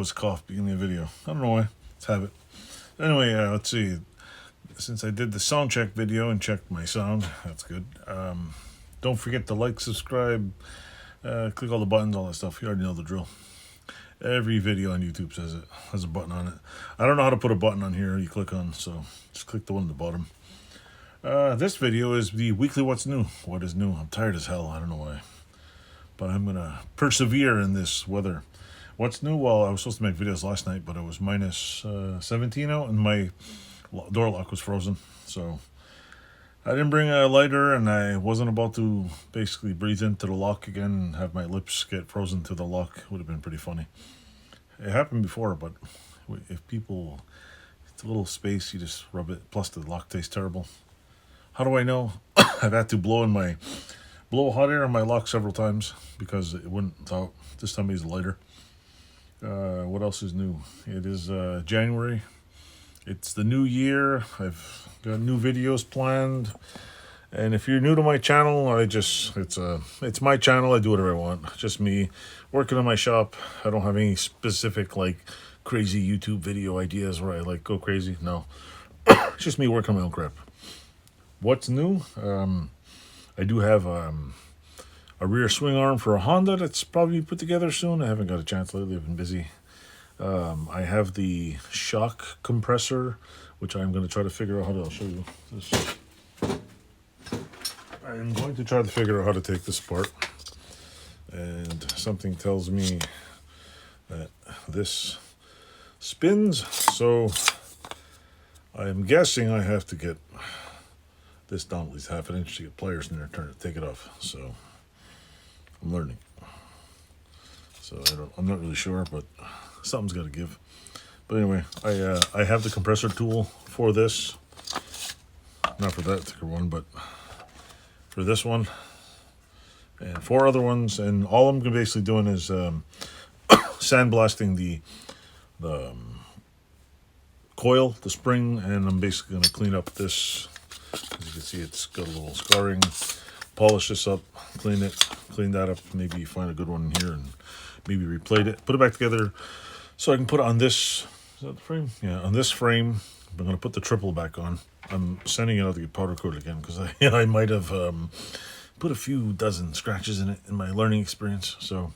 always cough beginning of the video. I don't know why. Let's have it. Anyway, let's see. Since I did the sound check video and checked my sound, that's good. Don't forget to like, subscribe, click all the buttons, all that stuff. You already know the drill. Every video on YouTube says it has a button on it. I don't know how to put a button on here you click on, so just click the one at the bottom. This video is the weekly what's new. What is new? I'm tired as hell. I don't know why. But I'm going to persevere in this weather. What's new? Well, I was supposed to make videos last night, but it was minus 17 out, and my door lock was frozen. So I didn't bring a lighter, and I wasn't about to basically breathe into the lock again and have my lips get frozen to the lock. Would have been pretty funny. It happened before, but if people, it's a little space, you just rub it. Plus, the lock tastes terrible. How do I know? I've had to blow hot air on my lock several times because it wouldn't out. This time I used a lighter. What else is new? It is January. It's the new year. I've got new videos planned. And if you're new to my channel, it's my channel. I do whatever I want. Just me working on my shop. I don't have any specific like crazy YouTube video ideas where I like go crazy. No. It's just me working on my own crap. What's new? I do have a rear swing arm for a Honda that's probably put together soon. I haven't got a chance lately. I've been busy. I have the shock compressor, which I'm going to try to figure out how to. I'll show you this. I'm going to try to figure out how to take this apart. And something tells me that this spins, so I'm guessing I have to get this down at least half an inch to get pliers in there, take it off. So I'm learning. So I'm not really sure, but something's got to give. But anyway, I have the compressor tool for this. Not for that particular one, but for this one and 4 other ones. And all I'm basically doing is sandblasting the coil, the spring, and I'm basically going to clean up this. As you can see, it's got a little scarring. Polish this up, clean that up, maybe find a good one in here and maybe replate it, put it back together so I can put it on this. Is that the frame? Yeah, on this frame. I'm going to put the triple back on. I'm sending it out to get powder coated again because I might have put a few dozen scratches in it in my learning experience. So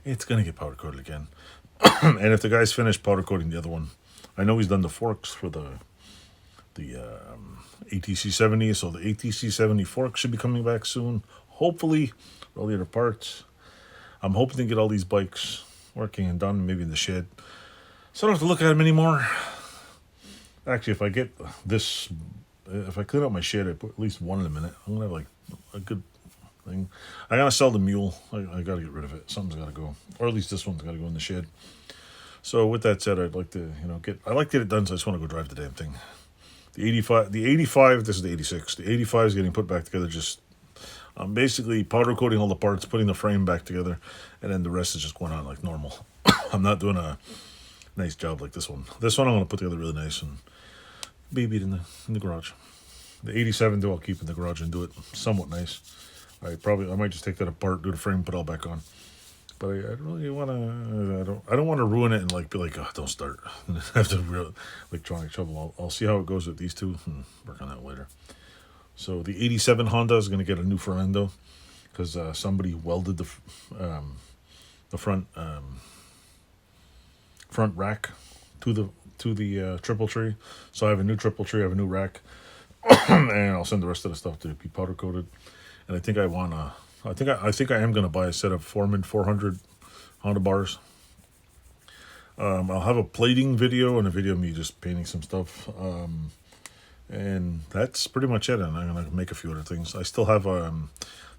it's going to get powder coated again. And if the guy's finished powder coating the other one, I know he's done the forks for the ATC 70, so the ATC 70 fork should be coming back soon. Hopefully, all the other parts. I'm hoping to get all these bikes working and done, maybe in the shed, so I don't have to look at them anymore. Actually, if I get this, if I clean up my shed, I put at least one in a minute. I'm gonna have like a good thing. I gotta sell the mule. I gotta get rid of it. Something's gotta go, or at least this one's gotta go in the shed. So with that said, I'd like to, I like to get it done. So I just want to go drive the damn thing. The 85, this is the 86. The 85 is getting put back together. I'm basically powder coating all the parts, putting the frame back together, and then the rest is just going on like normal. I'm not doing a nice job like this one. This one I'm going to put together really nice and baby it in the garage. The 87 though, I'll keep in the garage and do it somewhat nice. I might just take that apart, do the frame, put it all back on. But I really want to. I don't want to ruin it and be like, oh, don't start. Have to real electronic trouble. I'll see how it goes with these two and work on that later. So the 87 Honda is going to get a new front endo because somebody welded the front rack to the triple tree. So I have a new triple tree. I have a new rack, and I'll send the rest of the stuff to be powder coated. And I think I want to. I think I am going to buy a set of Foreman 400 Honda bars. I'll have a plating video and a video of me just painting some stuff. And that's pretty much it. And I'm going to make a few other things. I still have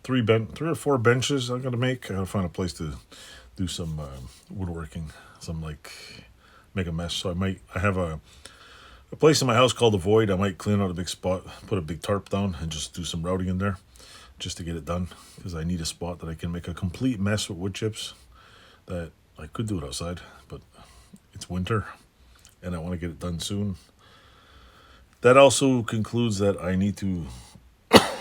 3 or 4 benches I'm going to make. I got to find a place to do some woodworking. Make a mess. So I have a place in my house called The Void. I might clean out a big spot, put a big tarp down, and just do some routing in there. Just to get it done, because I need a spot that I can make a complete mess with wood chips. That I could do it outside, but it's winter, and I want to get it done soon. That also concludes that I need to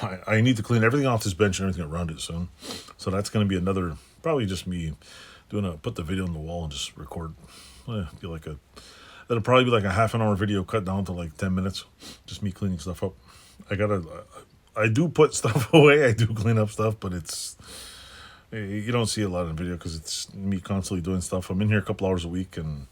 I need to clean everything off this bench and everything around it soon. So that's going to be another, probably just me put the video on the wall and just record. Be like it'll probably be like a half an hour video cut down to like 10 minutes, just me cleaning stuff up. I do put stuff away. I do clean up stuff, but you don't see a lot in video because it's me constantly doing stuff. I'm in here a couple hours a week, and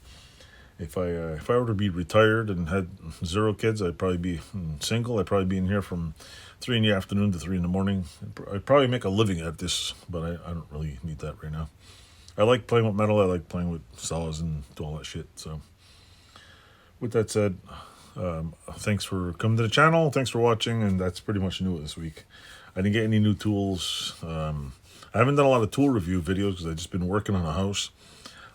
if I were to be retired and had 0 kids, I'd probably be single. I'd probably be in here from 3 in the afternoon to 3 in the morning. I'd probably make a living at this, but I don't really need that right now. I like playing with metal. I like playing with saws and do all that shit. So, with that said, thanks for coming to the channel. Thanks for watching, and that's pretty much new this week. I didn't get any new tools. I haven't done a lot of tool review videos because I've just been working on a house.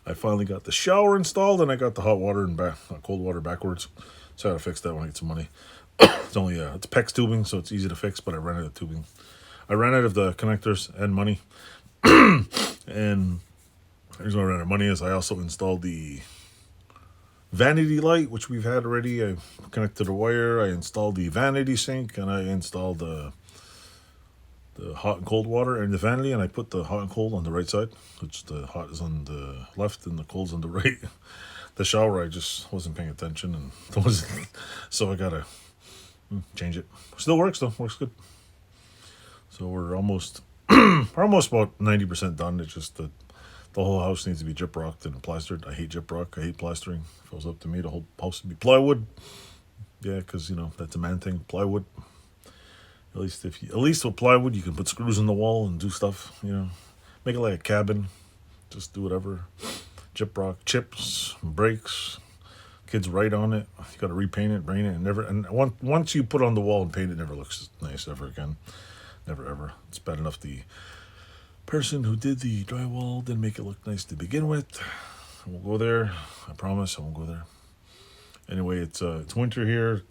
I finally got the shower installed, and I got the hot water and cold water backwards. So I gotta fix that when I get some money. It's only it's PEX tubing, so it's easy to fix, but I ran out of tubing. I ran out of the connectors and money. And the reason I ran out of money is I also installed the vanity light, which we've had already. I connected a wire. I installed the vanity sink, and I installed the hot and cold water in the vanity, and I put the hot and cold on the right side, which the hot is on the left and the cold's on the right. The shower, I just wasn't paying attention, and so I gotta change it. Still works though, works good. So we're almost about 90% done. It's just that the whole house needs to be gyprocked and plastered. I hate gyprock. I hate plastering. If it was up to me, the whole house would be plywood. Yeah, because that's a man thing. Plywood. At least with plywood, you can put screws in the wall and do stuff. Make it like a cabin. Just do whatever. Gyprock, chips, breaks. Kids write on it. You got to repaint it, brain it, and once you put it on the wall and paint it, never looks nice ever again. Never ever. It's bad enough the person who did the drywall didn't make it look nice to begin with. I won't go there. I promise I won't go there. Anyway, it's winter here.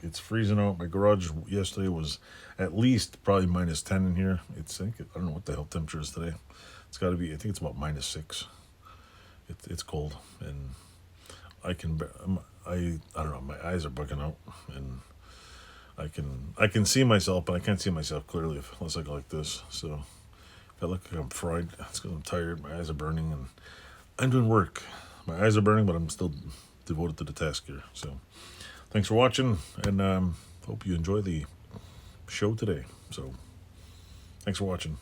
It's freezing out. My garage yesterday was at least probably minus 10 in here. I don't know what the hell temperature is today. It's got to be. I think it's about minus 6. It's cold, and I don't know. My eyes are bugging out, and I can see myself, but I can't see myself clearly unless I go like this. So if I look like I'm fried, it's because I'm tired. My eyes are burning, and I'm doing work. My eyes are burning, but I'm still devoted to the task here. So thanks for watching, and hope you enjoy the show today. So thanks for watching.